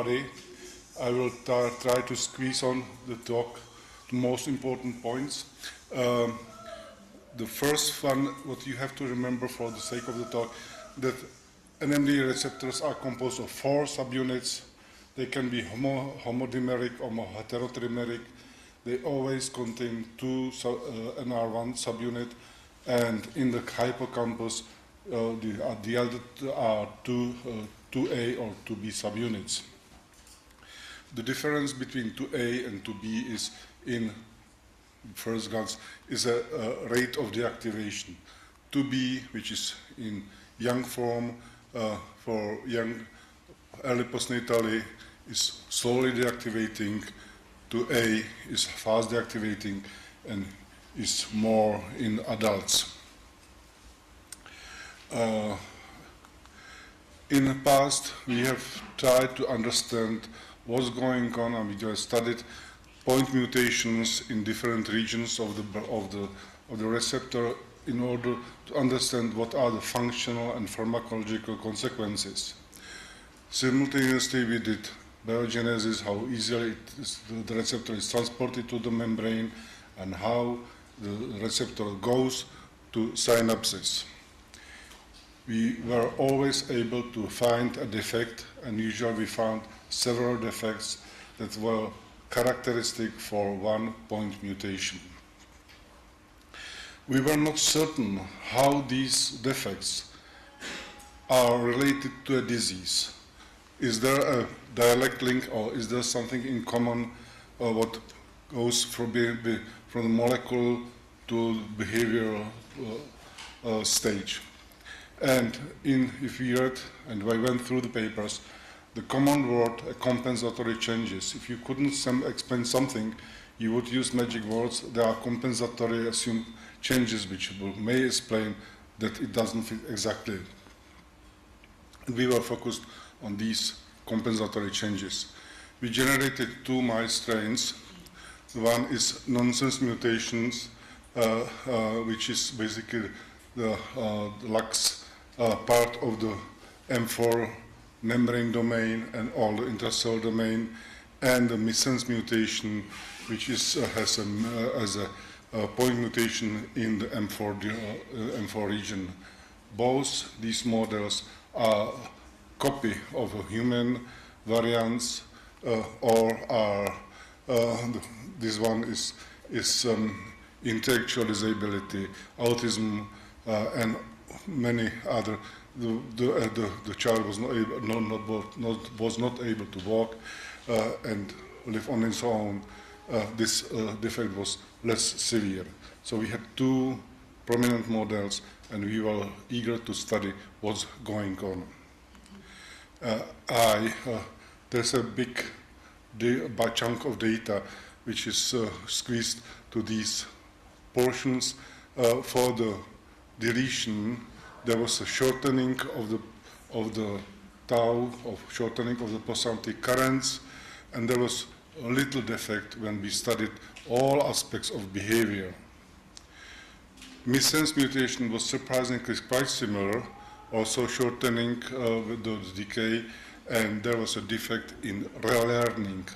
everybody. I will try to squeeze on the talk the most important points. The first one, what you have to remember for the sake of the talk, that NMDA receptors are composed of 4 subunits. They can be homodimeric or heterotrimeric. They always contain 2 NR1 subunit, and in the hippocampus, the other are 2A or 2B subunits. The difference between 2A and 2B is, in first glance, is a rate of deactivation. 2B, which is in young form for young early postnatally, is slowly deactivating. 2A is fast deactivating and is more in adults. In the past, we have tried to understand what's going on, and we have studied point mutations in different regions of the receptor in order to understand what are the functional and pharmacological consequences. Simultaneously, we did biogenesis, how easily the receptor is transported to the membrane, and how the receptor goes to synapses. We were always able to find a defect, and usually we found several defects that were characteristic for one point mutation. We were not certain how these defects are related to a disease. Is there a direct link, or is there something in common, what goes from the molecule to behavioral stage? And if we read, and I went through the papers, the common word compensatory changes. If you couldn't explain something, you would use magic words. There are compensatory assumed changes which may explain that it doesn't fit exactly. We were focused on these compensatory changes. We generated 2 mice strains. One is nonsense mutations, which is basically the lax part of the M4 membrane domain and all the intracellular domain, and the missense mutation, which is, has a point mutation in the M4 region. Both these models are copy of a human variants, or are this one is intellectual disability, autism, and many other. The child was not able to walk and live on his own. This defect was less severe. So we had 2 prominent models, and we were eager to study what's going on. There's a big chunk of data which is squeezed to these portions. For the deletion, there was a shortening of the tau, shortening of the postsynaptic currents, and there was a little defect when we studied all aspects of behavior. Missense mutation was surprisingly quite similar, also shortening with the decay, and there was a defect in relearning.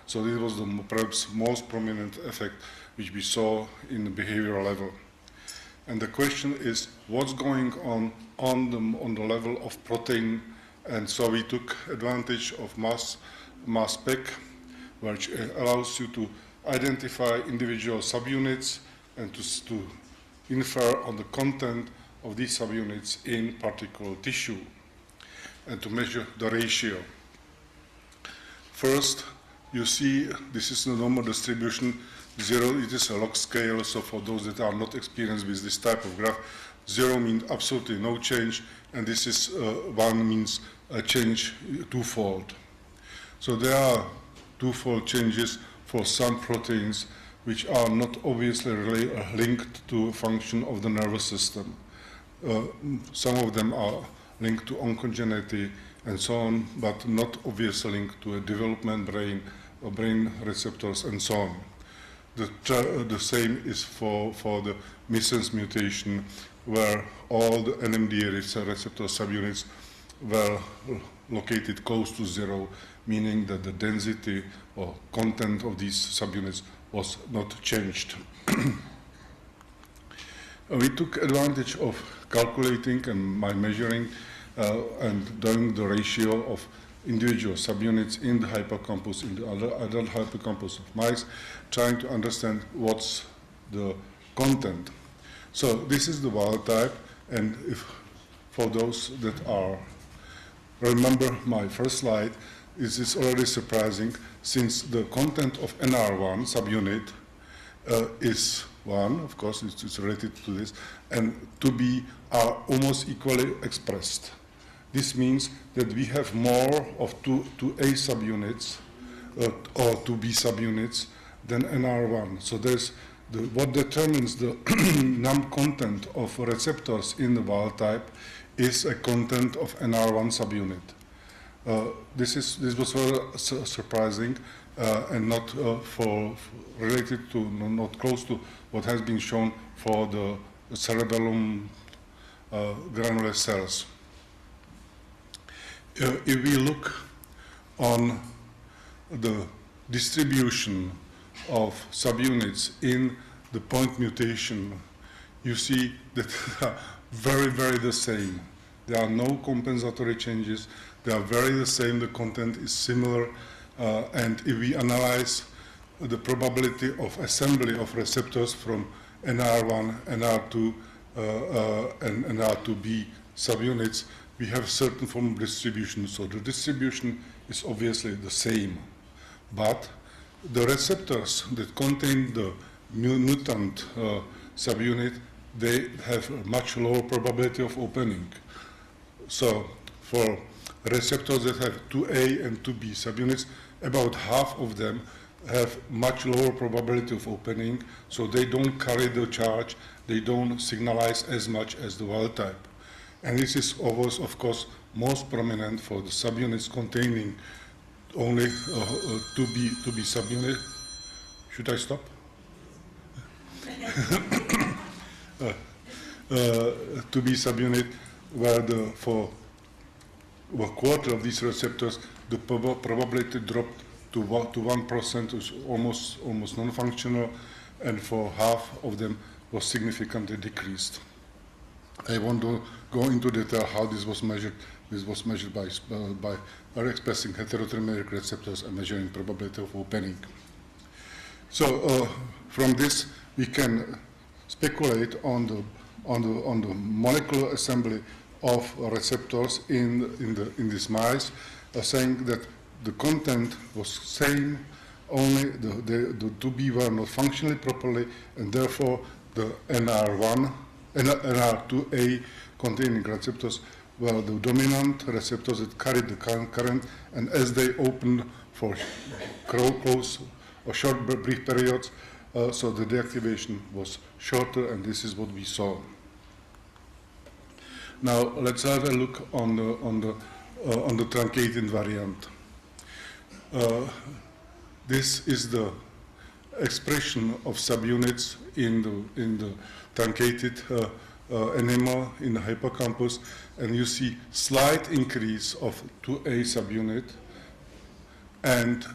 So this was the perhaps most prominent effect which we saw in the behavioral level. And the question is, what's going on the level of protein? And so we took advantage of mass spec, which allows you to identify individual subunits and to infer on the content of these subunits in particular tissue, and to measure the ratio. First, you see this is the normal distribution. 0, it is a log scale, so for those that are not experienced with this type of graph, 0 means absolutely no change, and this is 1 means a change twofold. So there are twofold changes for some proteins which are not obviously linked to function of the nervous system. Some of them are linked to oncogeneity and so on, but not obviously linked to a development brain or brain receptors and so on. The same is for the missense mutation, where all the NMDA receptor subunits were located close to zero, meaning that the density or content of these subunits was not changed. We took advantage of calculating and by measuring and doing the ratio of individual subunits in the hippocampus, in the adult hippocampus of mice, trying to understand what's the content. So this is the wild type, and if for those that are remember my first slide, this is already surprising since the content of NR1 subunit is 1, of course it's related to this, and 2B are almost equally expressed. This means that we have more of 2A subunits or 2B subunits than NR1. So there's what determines the num content of receptors in the wild type is a content of NR1 subunit. This was very surprising and not related to, not close to what has been shown for the cerebellum granular cells. If we look on the distribution of subunits in the point mutation, you see that they are very, very the same. There are no compensatory changes. They are very the same. The content is similar. And if we analyze the probability of assembly of receptors from NR1, NR2, and NR2B subunits, we have a certain form of distribution. So the distribution is obviously the same. But the receptors that contain the mutant subunit, they have a much lower probability of opening. So for receptors that have 2A and 2B subunits, about half of them have much lower probability of opening, so they don't carry the charge, they don't signalize as much as the wild type. And this is always, of course, most prominent for the subunits containing only 2B subunit. Should I stop? 2B subunit, where for a quarter of these receptors, the probability dropped to 1%, is almost non-functional, and for half of them was significantly decreased. I won't go into detail how this was measured. This was measured by expressing heterotrimeric receptors and measuring probability of opening. So from this, we can speculate on the molecular assembly of receptors in these mice, saying that the content was same, only the 2B were not functioning properly, and therefore the NR2A containing receptors were the dominant receptors that carried the current, and as they opened for close or short brief periods, so the deactivation was shorter, and this is what we saw. Now let's have a look on the truncating variant. This is the expression of subunits in the truncated animal in the hippocampus, and you see slight increase of 2A subunit and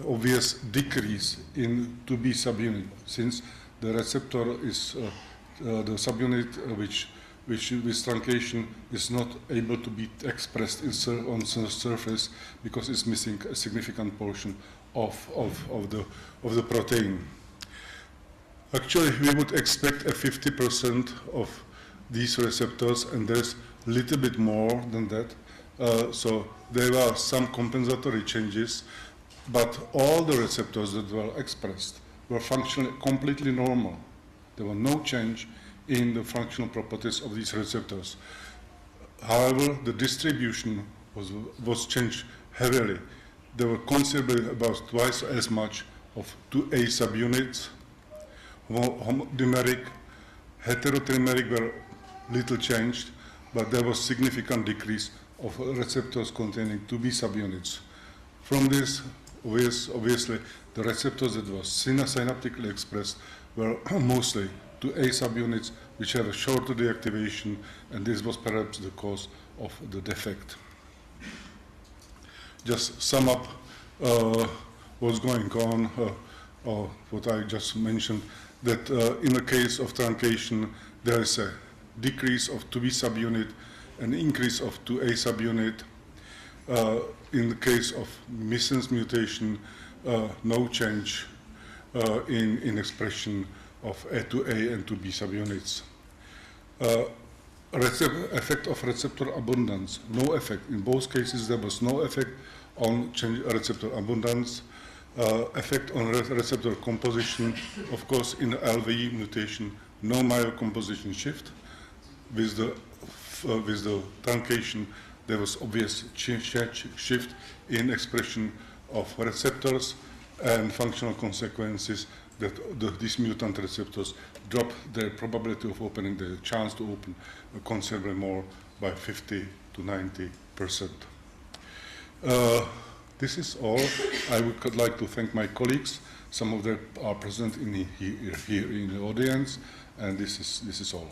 obvious decrease in 2B subunit, since the receptor is the subunit which with truncation is not able to be expressed on the surface because it's missing a significant portion of the protein. Actually, we would expect a 50% of these receptors, and there's a little bit more than that. So there are some compensatory changes, but all the receptors that were expressed were functionally completely normal. There were no change in the functional properties of these receptors. However, the distribution was changed heavily. There were considerably about twice as much of 2A subunits. Homodimeric, heterotrimeric were little changed, but there was significant decrease of receptors containing 2B subunits. From this, obviously, the receptors that were synaptically expressed were mostly 2A subunits, which have a shorter deactivation, and this was perhaps the cause of the defect. Just sum up what's going on, or what I just mentioned, that in the case of truncation, there is a decrease of 2B subunit, an increase of 2A subunit. In the case of missense mutation, no change in expression of A2A and 2B subunits. Effect of receptor abundance, no effect. In both cases, there was no effect on change receptor abundance. Effect on receptor composition, of course, in the LV mutation, no myocomposition shift. With the truncation, there was obvious shift in expression of receptors, and functional consequences that these mutant receptors drop their probability of opening, the chance to open considerably more, by 50 to 90%. This is all. I would like to thank my colleagues. Some of them are present here in the audience, and this is all.